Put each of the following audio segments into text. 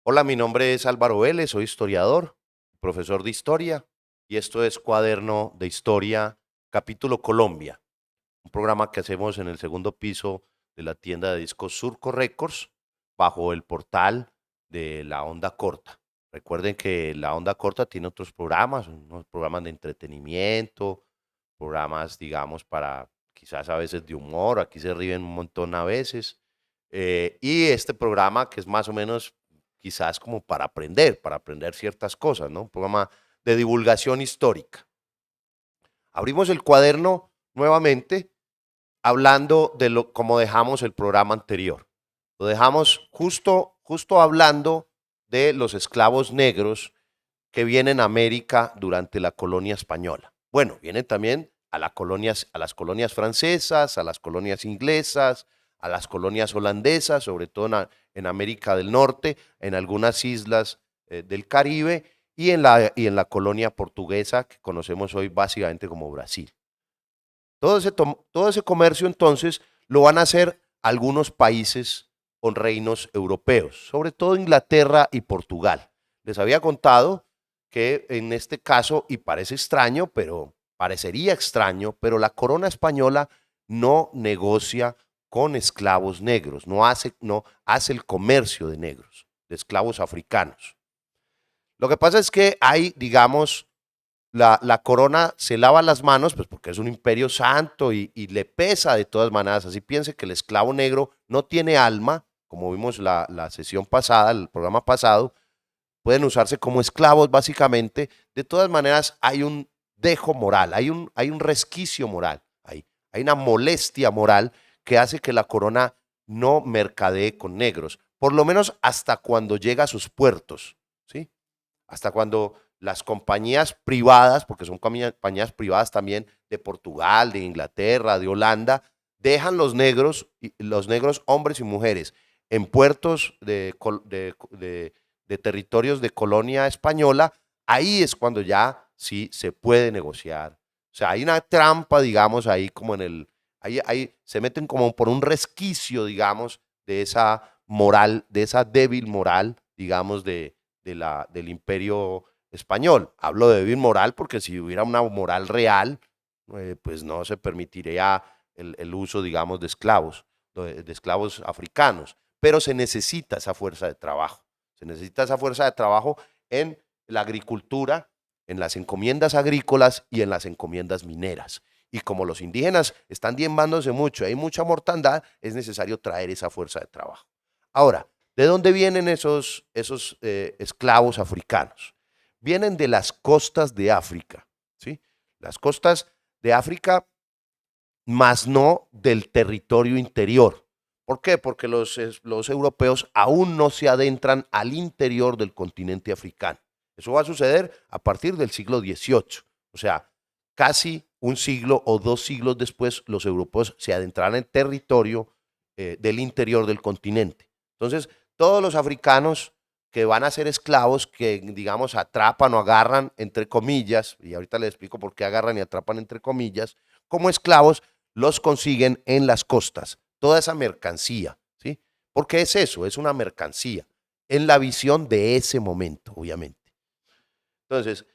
Hola, mi nombre es Álvaro Vélez, soy historiador, profesor de historia, y esto es Cuaderno de Historia, capítulo Colombia, un programa que hacemos en el segundo piso de la tienda de discos Surco Records, bajo el portal de la onda corta. Recuerden que la onda corta tiene otros programas, unos programas de entretenimiento, programas, digamos, para quizás a veces de humor, aquí se ríen un montón a veces, y este programa que es más o menos quizás como para aprender ciertas cosas, ¿no? Un programa de divulgación histórica. Abrimos el cuaderno nuevamente hablando de lo como dejamos el programa anterior. Lo dejamos justo hablando de los esclavos negros que vienen a América durante la colonia española. Bueno, vienen también a las colonias francesas, a las colonias inglesas, a las colonias holandesas, sobre todo en América del Norte, en algunas islas del Caribe y en la colonia portuguesa que conocemos hoy básicamente como Brasil. Todo ese comercio entonces lo van a hacer algunos países o reinos europeos, sobre todo Inglaterra y Portugal. Les había contado que en este caso, y parece extraño, pero parecería extraño, pero la corona española no negocia con esclavos negros, no hace el comercio de negros, de esclavos africanos. Lo que pasa es que hay, digamos, la corona se lava las manos, pues porque es un imperio santo y le pesa de todas maneras. Así piense que el esclavo negro no tiene alma, como vimos la sesión pasada, el programa pasado, pueden usarse como esclavos básicamente. De todas maneras, hay un dejo moral, hay un resquicio moral, hay una molestia moral que hace que la corona no mercadee con negros, por lo menos hasta cuando llega a sus puertos, ¿sí? Hasta cuando las compañías privadas, porque son compañías privadas también de Portugal, de Inglaterra, de Holanda, dejan los negros hombres y mujeres en puertos de territorios de colonia española, ahí es cuando ya sí se puede negociar. O sea, hay una trampa, digamos, ahí como ahí se meten como por un resquicio, digamos, de esa moral, de esa débil moral, digamos, del imperio español. Hablo de débil moral porque si hubiera una moral real, pues no se permitiría el uso, digamos, de esclavos africanos. Pero se necesita esa fuerza de trabajo. Se necesita esa fuerza de trabajo en la agricultura, en las encomiendas agrícolas y en las encomiendas mineras. Y como los indígenas están diezmándose mucho, hay mucha mortandad, es necesario traer esa fuerza de trabajo. Ahora, ¿de dónde vienen esos esclavos africanos? Vienen de las costas de África, ¿sí? Las costas de África, más no del territorio interior. ¿Por qué? Porque los europeos aún no se adentran al interior del continente africano. Eso va a suceder a partir del siglo XVIII. O sea, casi un siglo o 2 siglos después, los europeos se adentrarán en territorio del interior del continente. Entonces, todos los africanos que van a ser esclavos, que digamos atrapan o agarran, entre comillas, y ahorita les explico por qué agarran y atrapan entre comillas, como esclavos, los consiguen en las costas, toda esa mercancía, ¿sí? Porque es eso, es una mercancía, en la visión de ese momento, obviamente. Entonces,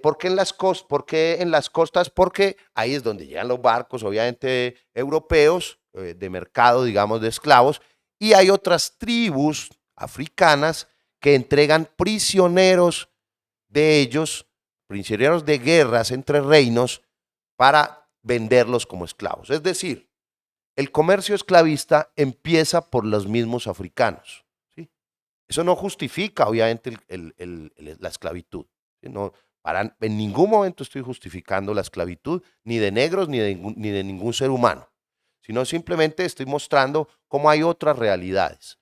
¿por qué en las costas? Porque ahí es donde llegan los barcos, obviamente, europeos, de mercado, digamos, de esclavos, y hay otras tribus africanas que entregan prisioneros de ellos, prisioneros de guerras entre reinos, para venderlos como esclavos. Es decir, el comercio esclavista empieza por los mismos africanos, ¿sí? Eso no justifica, obviamente, la esclavitud, ¿sí? No, en ningún momento estoy justificando la esclavitud, ni de negros, ni de ningún ser humano, sino simplemente estoy mostrando cómo hay otras realidades.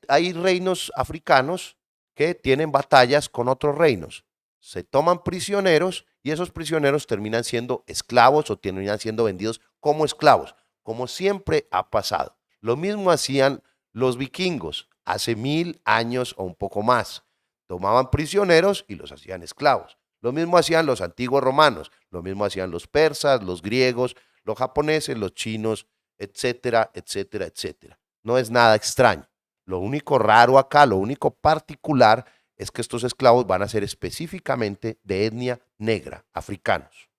Hay reinos africanos que tienen batallas con otros reinos. Se toman prisioneros y esos prisioneros terminan siendo esclavos o terminan siendo vendidos como esclavos, como siempre ha pasado. Lo mismo hacían los vikingos hace 1000 años o un poco más. Tomaban prisioneros y los hacían esclavos. Lo mismo hacían los antiguos romanos, lo mismo hacían los persas, los griegos, los japoneses, los chinos, etcétera, etcétera, etcétera. No es nada extraño. Lo único raro acá, lo único particular es que estos esclavos van a ser específicamente de etnia negra, africanos.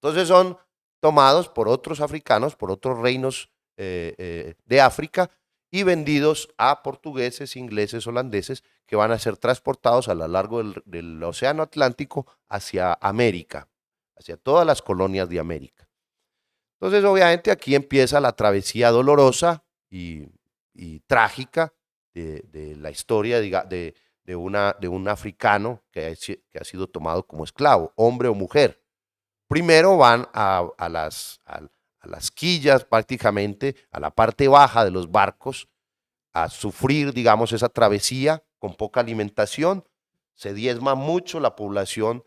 Entonces son tomados por otros africanos, por otros reinos de África y vendidos a portugueses, ingleses, holandeses, que van a ser transportados a lo largo del Océano Atlántico hacia América, hacia todas las colonias de América. Entonces, obviamente, aquí empieza la travesía dolorosa y trágica de la historia de un africano que ha sido tomado como esclavo, hombre o mujer. Primero van a las quillas prácticamente, a la parte baja de los barcos, a sufrir, digamos, esa travesía con poca alimentación. Se diezma mucho la población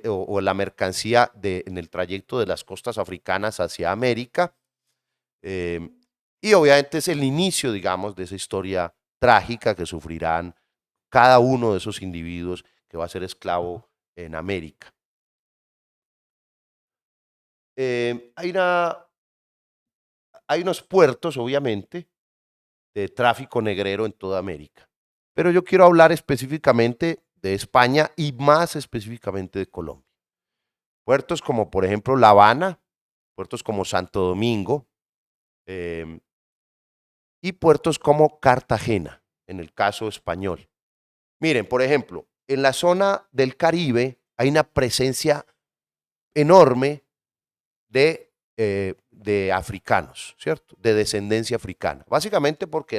o la mercancía en el trayecto de las costas africanas hacia América. Eh, y obviamente es el inicio, digamos, de esa historia trágica que sufrirán cada uno de esos individuos que va a ser esclavo en América. Hay unos puertos, obviamente, de tráfico negrero en toda América. Pero yo quiero hablar específicamente de España y más específicamente de Colombia. Puertos como, por ejemplo, La Habana, puertos como Santo Domingo eh, y puertos como Cartagena, en el caso español. Miren, por ejemplo, en la zona del Caribe hay una presencia enorme de africanos, ¿cierto? De descendencia africana. Básicamente porque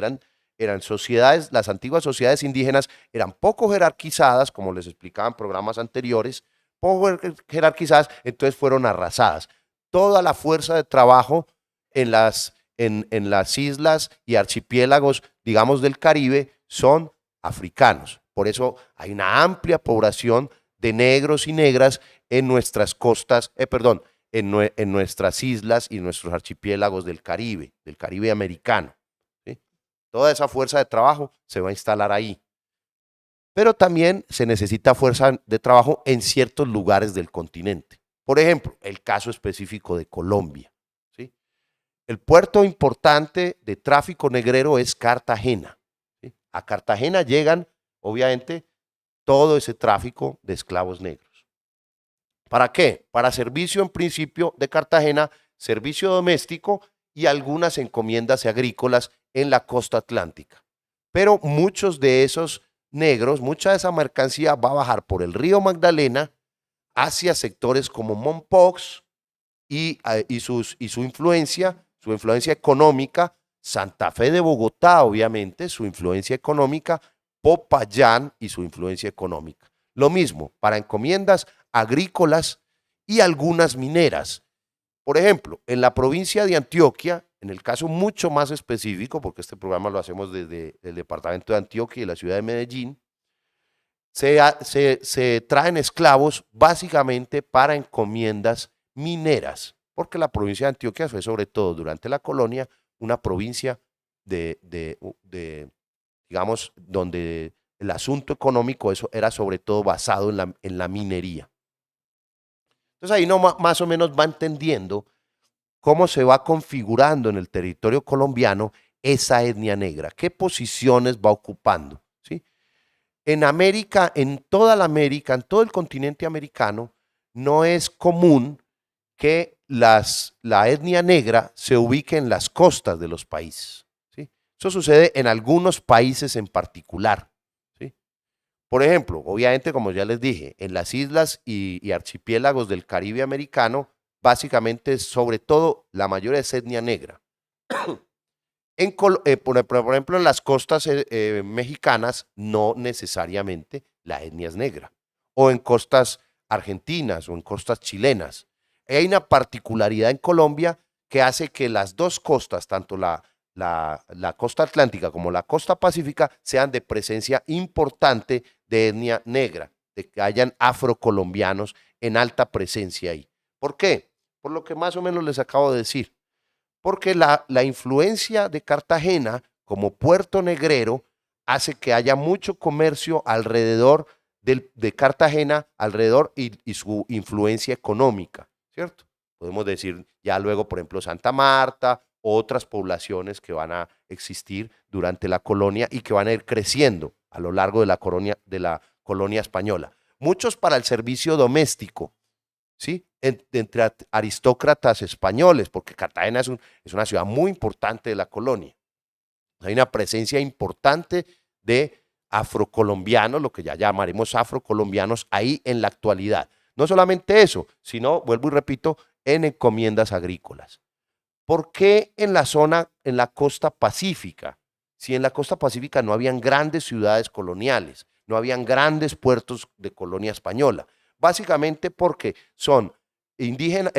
eran sociedades, las antiguas sociedades indígenas eran poco jerarquizadas, como les explicaba en programas anteriores, poco jerarquizadas, entonces fueron arrasadas. Toda la fuerza de trabajo en las islas y archipiélagos, digamos, del Caribe son africanos. Por eso hay una amplia población de negros y negras en nuestras costas, en nuestras islas y nuestros archipiélagos del Caribe americano. ¿Sí? Toda esa fuerza de trabajo se va a instalar ahí. Pero también se necesita fuerza de trabajo en ciertos lugares del continente. Por ejemplo, el caso específico de Colombia. ¿Sí? El puerto importante de tráfico negrero es Cartagena. ¿Sí? A Cartagena llegan, obviamente, todo ese tráfico de esclavos negros. ¿Para qué? Para servicio en principio de Cartagena, servicio doméstico y algunas encomiendas agrícolas en la costa atlántica. Pero muchos de esos negros, mucha de esa mercancía va a bajar por el río Magdalena hacia sectores como Mompox y su influencia económica, Santa Fe de Bogotá, obviamente, su influencia económica, Popayán y su influencia económica. Lo mismo para encomiendas agrícolas y algunas mineras. Por ejemplo, en la provincia de Antioquia, en el caso mucho más específico, porque este programa lo hacemos desde el departamento de Antioquia y la ciudad de Medellín, se traen esclavos básicamente para encomiendas mineras, porque la provincia de Antioquia fue sobre todo durante la colonia una provincia digamos, donde el asunto económico eso era sobre todo basado en la minería. Entonces ahí no, más o menos va entendiendo cómo se va configurando en el territorio colombiano esa etnia negra, qué posiciones va ocupando. ¿Sí? En América, en toda la América, en todo el continente americano, no es común que la etnia negra se ubique en las costas de los países. ¿Sí? Eso sucede en algunos países en particular. ¿Sí? Por ejemplo, obviamente, como ya les dije, en las islas y archipiélagos del Caribe americano, básicamente, sobre todo, la mayoría es etnia negra. Por ejemplo, en las costas mexicanas, no necesariamente la etnia es negra. O en costas argentinas o en costas chilenas. Hay una particularidad en Colombia que hace que las dos costas, tanto la costa atlántica como la costa pacífica, sean de presencia importante de etnia negra, de que hayan afrocolombianos en alta presencia ahí. ¿Por qué? Por lo que más o menos les acabo de decir. Porque la influencia de Cartagena como puerto negrero hace que haya mucho comercio alrededor de Cartagena, alrededor y su influencia económica, ¿cierto? Podemos decir ya luego, por ejemplo, Santa Marta, otras poblaciones que van a existir durante la colonia y que van a ir creciendo a lo largo de la colonia española. Muchos para el servicio doméstico, ¿sí? Entre aristócratas españoles, porque Cartagena es una ciudad muy importante de la colonia. Hay una presencia importante de afrocolombianos, lo que ya llamaremos afrocolombianos, ahí en la actualidad. No solamente eso, sino, vuelvo y repito, en encomiendas agrícolas. ¿Por qué en la zona, en la costa pacífica? Si en la costa pacífica no habían grandes ciudades coloniales, no habían grandes puertos de colonia española. Básicamente porque son indígenas,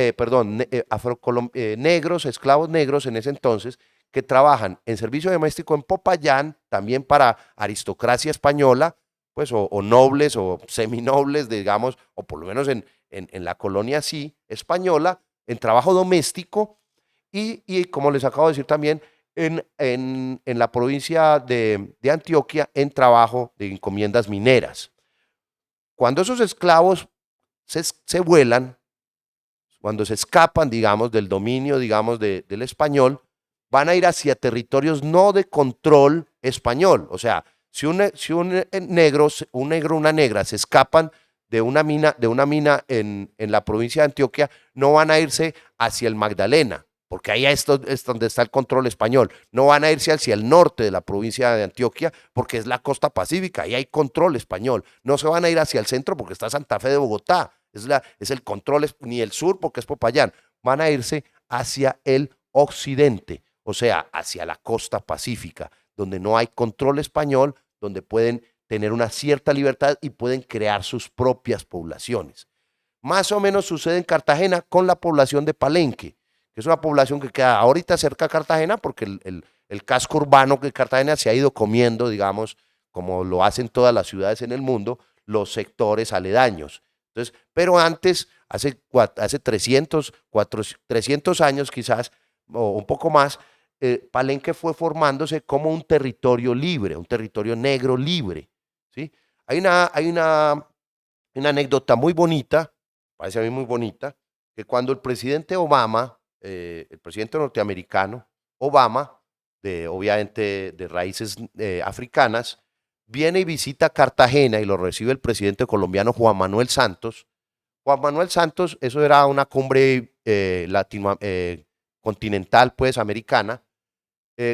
negros, esclavos negros en ese entonces, que trabajan en servicio doméstico en Popayán, también para aristocracia española, pues, o nobles o seminobles, digamos, o por lo menos en la colonia sí, española, en trabajo doméstico, y como les acabo de decir también, en la provincia de Antioquia, en trabajo de encomiendas mineras. Cuando esos esclavos se vuelan, cuando se escapan, digamos, del dominio, digamos, del español, van a ir hacia territorios no de control español. O sea, si un negro, una negra se escapan de una mina en la provincia de Antioquia, no van a irse hacia el Magdalena, porque ahí es donde está el control español. No van a irse hacia el norte de la provincia de Antioquia, porque es la costa pacífica, ahí hay control español. No se van a ir hacia el centro, porque está Santa Fe de Bogotá, es el control, ni el sur, porque es Popayán. Van a irse hacia el occidente, o sea, hacia la costa pacífica, donde no hay control español, donde pueden tener una cierta libertad y pueden crear sus propias poblaciones. Más o menos sucede en Cartagena con la población de Palenque, que es una población que queda ahorita cerca de Cartagena porque el casco urbano de Cartagena se ha ido comiendo, digamos, como lo hacen todas las ciudades en el mundo, los sectores aledaños. Entonces, pero antes, hace 300 años quizás, o un poco más, Palenque fue formándose como un territorio libre, un territorio negro libre, ¿sí? Hay una anécdota muy bonita, parece a mí muy bonita, que cuando el presidente Obama, el presidente norteamericano, Obama, obviamente de raíces africanas, viene y visita Cartagena y lo recibe el presidente colombiano Juan Manuel Santos. Juan Manuel Santos, eso era una cumbre continental, pues, americana.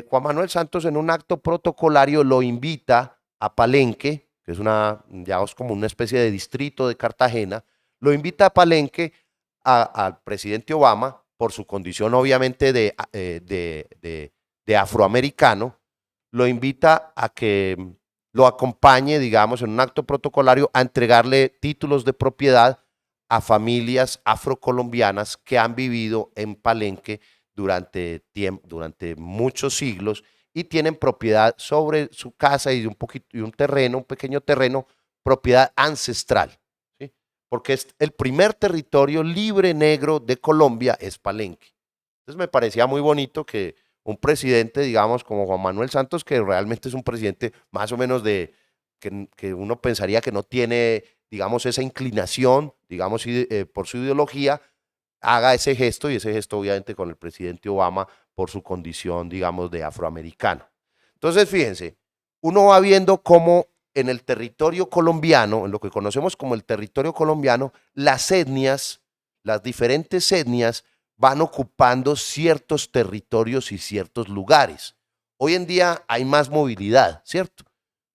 Juan Manuel Santos en un acto protocolario lo invita a Palenque, que es ya es como una especie de distrito de Cartagena, lo invita a Palenque al presidente Obama, por su condición obviamente de afroamericano, lo invita a que lo acompañe, digamos, en un acto protocolario a entregarle títulos de propiedad a familias afrocolombianas que han vivido en Palenque durante muchos siglos y tienen propiedad sobre su casa y un terreno, un pequeño terreno, propiedad ancestral, ¿sí? Porque es el primer territorio libre negro de Colombia, es Palenque. Entonces me parecía muy bonito que un presidente, digamos, como Juan Manuel Santos, que realmente es un presidente más o menos que uno pensaría que no tiene, digamos, esa inclinación, digamos, por su ideología, haga ese gesto, y ese gesto obviamente con el presidente Obama por su condición, digamos, de afroamericano. Entonces, fíjense, uno va viendo cómo en el territorio colombiano, en lo que conocemos como el territorio colombiano, las etnias, las diferentes etnias van ocupando ciertos territorios y ciertos lugares. Hoy en día hay más movilidad, ¿cierto?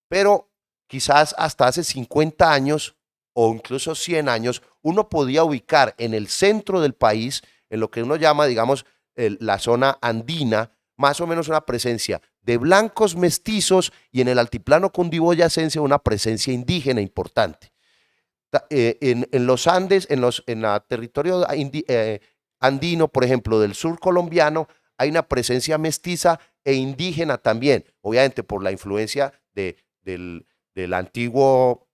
Pero quizás hasta hace 50 años o incluso 100 años, uno podía ubicar en el centro del país, en lo que uno llama, digamos, la zona andina, más o menos una presencia de blancos mestizos y en el altiplano cundiboyacense una presencia indígena importante. En los Andes, en el territorio andino, por ejemplo, del sur colombiano, hay una presencia mestiza e indígena también, obviamente por la influencia del antiguo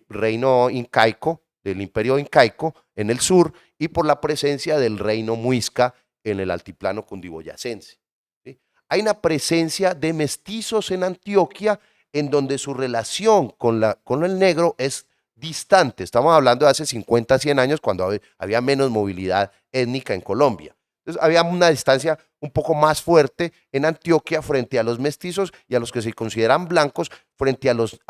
reino incaico, del imperio incaico en el sur, y por la presencia del reino muisca en el altiplano cundiboyacense, ¿sí? Hay una presencia de mestizos en Antioquia en donde su relación con el negro es distante. Estamos hablando de hace 50, 100 años cuando había menos movilidad étnica en Colombia. Entonces había una distancia un poco más fuerte en Antioquia frente a los mestizos y a los que se consideran blancos frente a los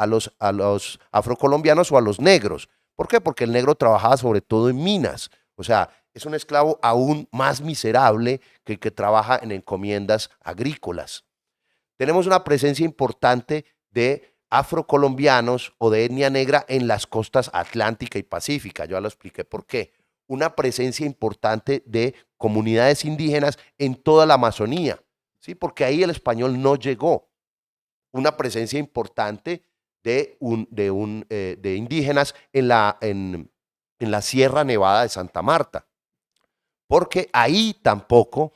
afrocolombianos o a los negros. ¿Por qué? Porque el negro trabajaba sobre todo en minas. O sea, es un esclavo aún más miserable que el que trabaja en encomiendas agrícolas. Tenemos una presencia importante de afrocolombianos o de etnia negra en las costas atlántica y pacífica. Yo ya lo expliqué por qué. Una presencia importante de comunidades indígenas en toda la Amazonía, ¿sí? Porque ahí el español no llegó. Una presencia importante de indígenas en la Sierra Nevada de Santa Marta, porque ahí tampoco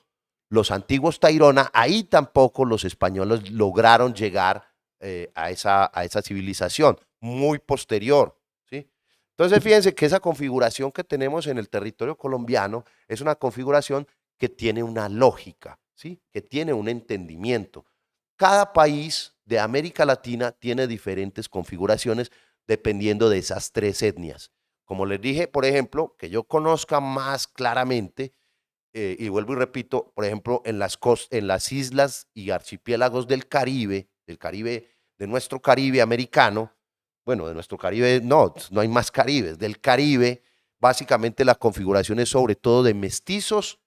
los antiguos Tairona, ahí tampoco los españoles lograron llegar a esa civilización, muy posterior, ¿sí? Entonces, fíjense que esa configuración que tenemos en el territorio colombiano es una configuración que tiene una lógica, ¿sí? Que tiene un entendimiento. Cada país de América Latina tiene diferentes configuraciones dependiendo de esas tres etnias. Como les dije, por ejemplo, que yo conozca más claramente, y vuelvo y repito, por ejemplo, en las islas y archipiélagos del Caribe, de nuestro Caribe americano, bueno, de nuestro Caribe, no, no hay más Caribes, del Caribe, básicamente la configuración es sobre todo de mestizos,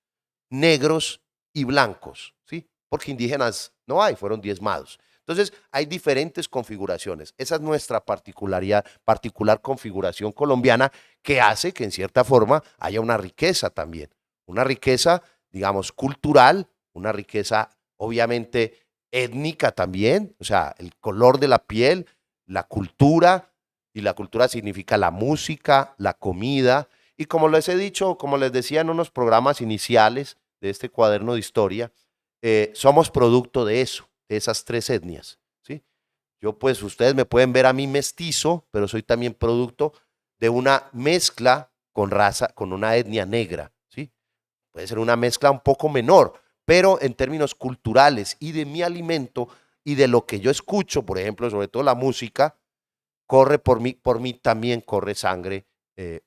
negros y blancos, ¿sí? Porque indígenas no hay, fueron diezmados. Entonces, hay diferentes configuraciones. Esa es nuestra particularidad, particular configuración colombiana que hace que en cierta forma haya una riqueza también. Una riqueza, digamos, cultural, una riqueza obviamente étnica también, o sea, el color de la piel, la cultura, y la cultura significa la música, la comida, y como les he dicho, como les decía en unos programas iniciales de este cuaderno de historia, somos producto de eso, de esas tres etnias, ¿sí? Yo, pues, ustedes me pueden ver a mí mestizo, pero soy también producto de una mezcla con raza, con una etnia negra, ¿sí? Puede ser una mezcla un poco menor, pero en términos culturales y de mi alimento y de lo que yo escucho, por ejemplo, sobre todo la música, corre por mí también corre sangre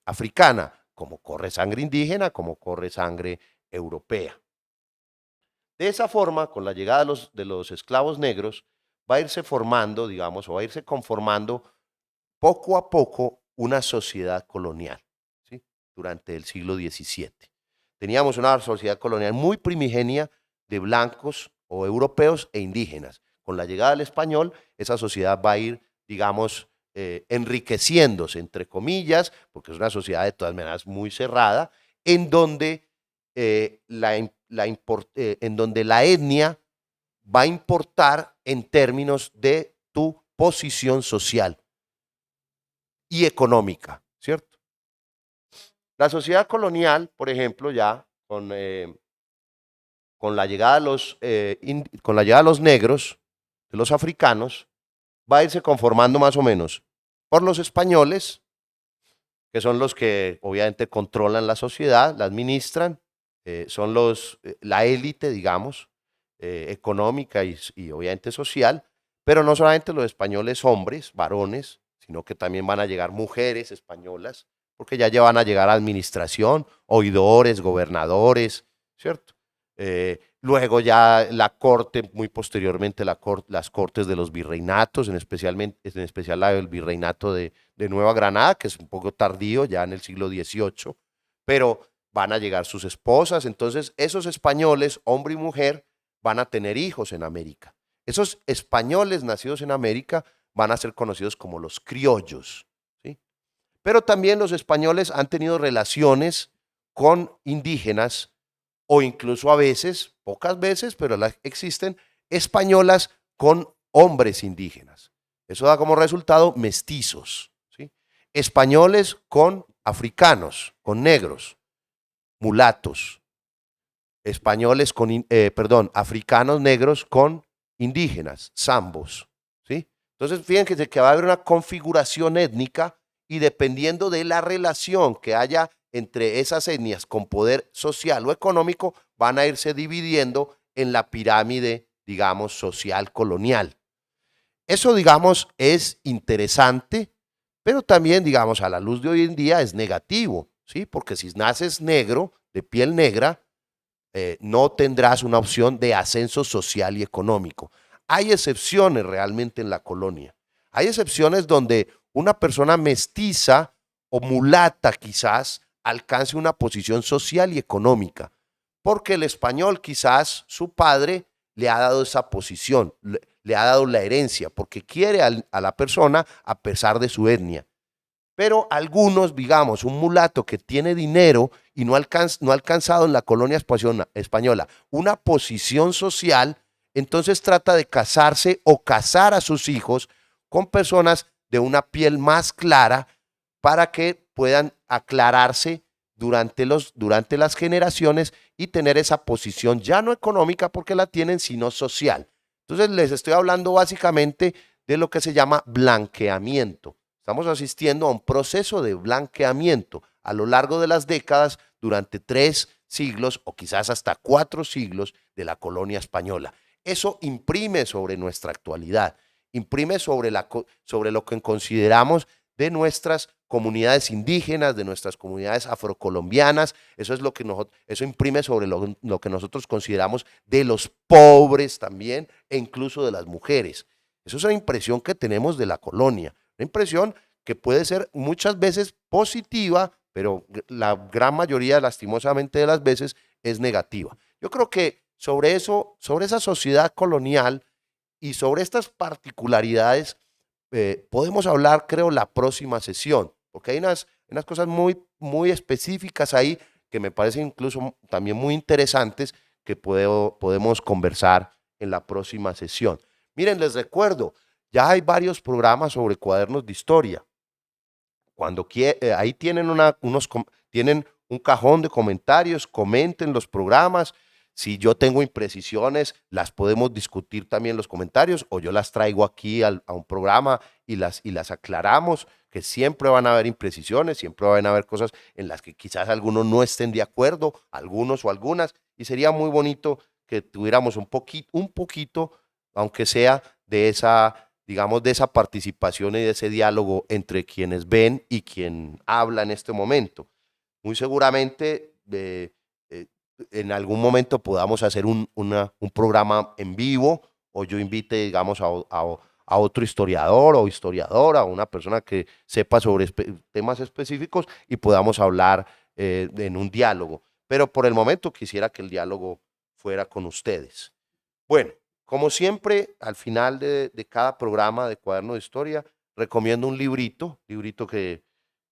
africana, como corre sangre indígena, como corre sangre europea. De esa forma, con la llegada de los esclavos negros, va a irse formando, digamos, o va a irse conformando poco a poco una sociedad colonial, ¿sí? Durante el siglo XVII. Teníamos una sociedad colonial muy primigenia de blancos o europeos e indígenas. Con la llegada del español, esa sociedad va a ir, digamos, enriqueciéndose, entre comillas, porque es una sociedad de todas maneras muy cerrada, en donde, en donde la etnia va a importar en términos de tu posición social y económica, ¿cierto? La sociedad colonial, por ejemplo, ya con la llegada de los negros, de los africanos, va a irse conformando más o menos por los españoles, que son los que obviamente controlan la sociedad, la administran, son la élite, digamos, económica y obviamente social, pero no solamente los españoles hombres, varones, sino que también van a llegar mujeres españolas, porque ya van a llegar a administración, oidores, gobernadores, ¿cierto? Luego ya la corte, muy posteriormente las cortes de los virreinatos, en especial la del virreinato de Nueva Granada, que es un poco tardío, ya en el siglo XVIII, pero van a llegar sus esposas. Entonces, esos españoles, hombre y mujer, van a tener hijos en América. Esos españoles nacidos en América van a ser conocidos como los criollos, ¿sí? Pero también los españoles han tenido relaciones con indígenas o incluso a veces, pocas veces, pero existen españolas con hombres indígenas. Eso da como resultado mestizos, ¿sí? Españoles con africanos, con negros, mulatos, africanos negros con indígenas, zambos, ¿sí? Entonces, fíjense que va a haber una configuración étnica y dependiendo de la relación que haya entre esas etnias con poder social o económico, van a irse dividiendo en la pirámide, digamos, social colonial. Eso, digamos, es interesante, pero también, digamos, a la luz de hoy en día es negativo, ¿sí? Porque si naces negro, de piel negra, no tendrás una opción de ascenso social y económico. Hay excepciones realmente en la colonia. Hay excepciones donde una persona mestiza o mulata quizás alcance una posición social y económica, porque el español quizás su padre le ha dado esa posición, le ha dado la herencia, porque quiere a la persona a pesar de su etnia. Pero algunos, digamos, un mulato que tiene dinero y no ha alcanzado en la colonia española una posición social, entonces trata de casarse o casar a sus hijos con personas de una piel más clara para que puedan aclararse durante las generaciones y tener esa posición ya no económica porque la tienen, sino social. Entonces les estoy hablando básicamente de lo que se llama blanqueamiento. Estamos asistiendo a un proceso de blanqueamiento a lo largo de las décadas durante 3 siglos o quizás hasta 4 siglos de la colonia española. Eso imprime sobre nuestra actualidad, imprime sobre lo que consideramos de nuestras comunidades indígenas, de nuestras comunidades afrocolombianas. Eso es lo que eso imprime sobre lo que nosotros consideramos de los pobres también, e incluso de las mujeres. Eso es una impresión que tenemos de la colonia, una impresión que puede ser muchas veces positiva, pero la gran mayoría, lastimosamente, de las veces es negativa. Yo creo que sobre eso, sobre esa sociedad colonial y sobre estas particularidades, podemos hablar, creo, la próxima sesión, porque hay unas cosas muy específicas ahí que me parecen incluso también muy interesantes que podemos conversar en la próxima sesión. Miren, les recuerdo, ya hay varios programas sobre cuadernos de historia. Ahí tienen, tienen un cajón de comentarios, comenten los programas. Si yo tengo imprecisiones, las podemos discutir también en los comentarios o yo las traigo aquí a un programa y las aclaramos, que siempre van a haber imprecisiones, siempre van a haber cosas en las que quizás algunos no estén de acuerdo, algunos o algunas, y sería muy bonito que tuviéramos un poquito, aunque sea de esa, digamos, de esa participación y de ese diálogo entre quienes ven y quien habla en este momento. Muy seguramente en algún momento podamos hacer un programa en vivo o yo invite, digamos, a otro historiador o historiadora o una persona que sepa sobre temas específicos y podamos hablar en un diálogo. Pero por el momento quisiera que el diálogo fuera con ustedes. Bueno, como siempre, al final de cada programa de Cuaderno de Historia, recomiendo un librito que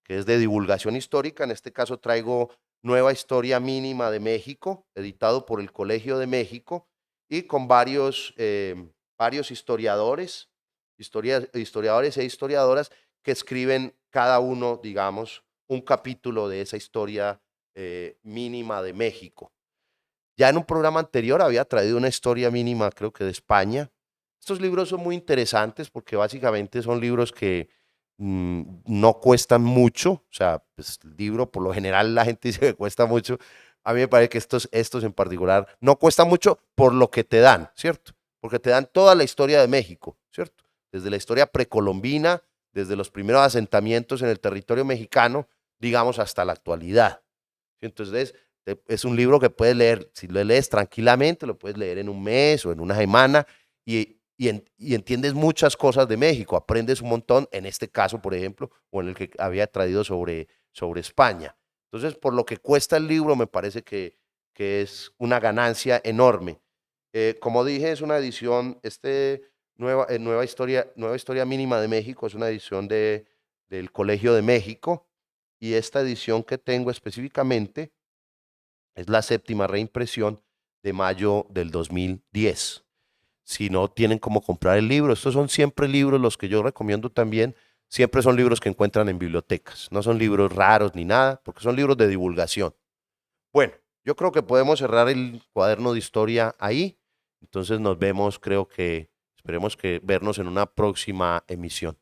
es de divulgación histórica. En este caso traigo Nueva Historia Mínima de México, editado por el Colegio de México y con varios historiadores e historiadoras que escriben cada uno, digamos, un capítulo de esa historia mínima de México. Ya en un programa anterior había traído una historia mínima, creo que de España. Estos libros son muy interesantes porque básicamente son libros que no cuestan mucho. O sea, pues, el libro por lo general la gente dice que cuesta mucho. A mí me parece que estos en particular no cuestan mucho por lo que te dan, ¿cierto? Porque te dan toda la historia de México, ¿cierto? Desde la historia precolombina, desde los primeros asentamientos en el territorio mexicano, digamos, hasta la actualidad. Entonces, es un libro que puedes leer, si lo lees tranquilamente, lo puedes leer en un mes o en una semana y entiendes muchas cosas de México, aprendes un montón, en este caso, por ejemplo, o en el que había traído sobre España. Entonces, por lo que cuesta el libro, me parece que es una ganancia enorme. Como dije, es una edición, Nueva Historia Mínima de México, es una edición del Colegio de México, y esta edición que tengo específicamente es la séptima reimpresión de mayo del 2010. Si no tienen cómo comprar el libro, estos son siempre libros, los que yo recomiendo también, siempre son libros que encuentran en bibliotecas. No son libros raros ni nada, porque son libros de divulgación. Bueno, yo creo que podemos cerrar el cuaderno de historia ahí. Entonces nos vemos, esperemos que vernos en una próxima emisión.